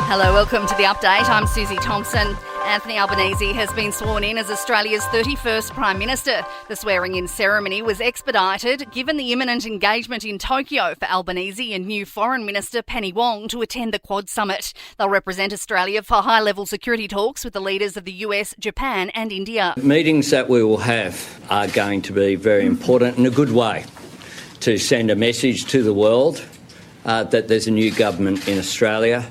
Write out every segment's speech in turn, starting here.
Hello, welcome to The Update. I'm Susie Thompson. Anthony Albanese has been sworn in as Australia's 31st Prime Minister. The swearing-in ceremony was expedited given the imminent engagement in Tokyo for Albanese and new Foreign Minister Penny Wong to attend the Quad Summit. They'll represent Australia for high-level security talks with the leaders of the US, Japan and India. Meetings that we will have are going to be very important in a good way to send a message to the world that there's a new government in Australia,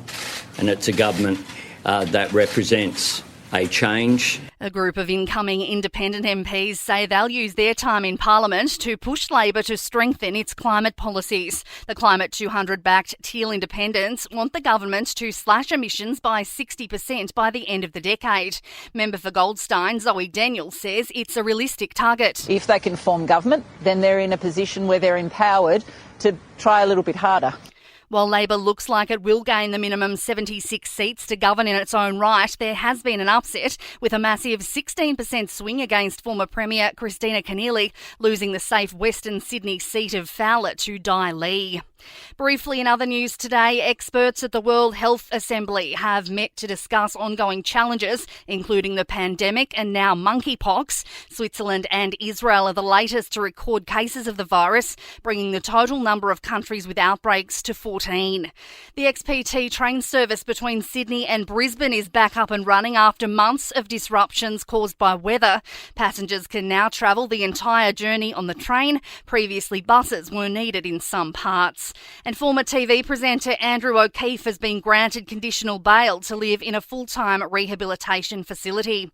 and it's a government that represents a change. A group of incoming Independent MPs say they'll use their time in Parliament to push Labor to strengthen its climate policies. The Climate 200-backed Teal Independents want the government to slash emissions by 60% by the end of the decade. Member for Goldstein, Zoe Daniels, says it's a realistic target. If they can form government, then they're in a position where they're empowered to try a little bit harder. While Labor looks like it will gain the minimum 76 seats to govern in its own right, there has been an upset with a massive 16% swing against former Premier Christina Keneally, losing the safe Western Sydney seat of Fowler to Di Lee. Briefly, in other news today, experts at the World Health Assembly have met to discuss ongoing challenges, including the pandemic and now monkeypox. Switzerland and Israel are the latest to record cases of the virus, bringing the total number of countries with outbreaks to 14. The XPT train service between Sydney and Brisbane is back up and running after months of disruptions caused by weather. Passengers can now travel the entire journey on the train. Previously, buses were needed in some parts. And former TV presenter Andrew O'Keefe has been granted conditional bail to live in a full-time rehabilitation facility.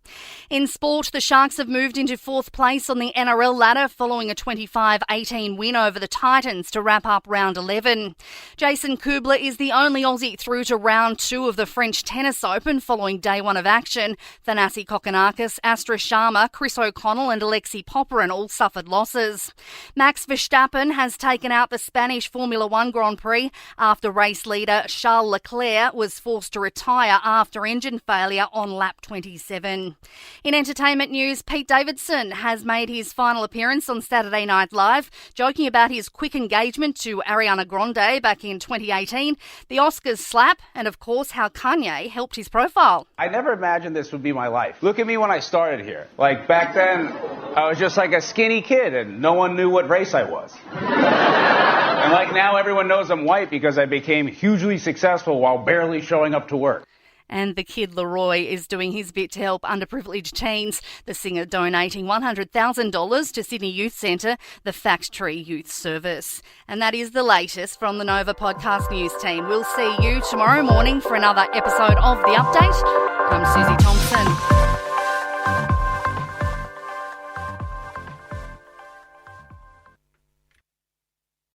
In sport, the Sharks have moved into fourth place on the NRL ladder following a 25-18 win over the Titans to wrap up round 11. Jason Kubler is the only Aussie through to round 2 of the French Tennis Open following day 1 of action. Thanasi Kokkinakis, Astra Sharma, Chris O'Connell and Alexei Popyrin all suffered losses. Max Verstappen has taken out the Spanish Formula One Grand Prix after race leader Charles Leclerc was forced to retire after engine failure on lap 27. In entertainment news, Pete Davidson has made his final appearance on Saturday Night Live, joking about his quick engagement to Ariana Grande back in 2018, the Oscars slap, and of course how Kanye helped his profile. I never imagined this would be my life. Look at me when I started here. Like back then, I was just like a skinny kid and no one knew what race I was. And like now everyone knows I'm white because I became hugely successful while barely showing up to work. And the Kid Leroy is doing his bit to help underprivileged teens, the singer donating $100,000 to Sydney Youth Centre, the Fact Tree Youth Service. And that is the latest from the Nova Podcast News team. We'll see you tomorrow morning for another episode of The Update. I'm Susie Thompson.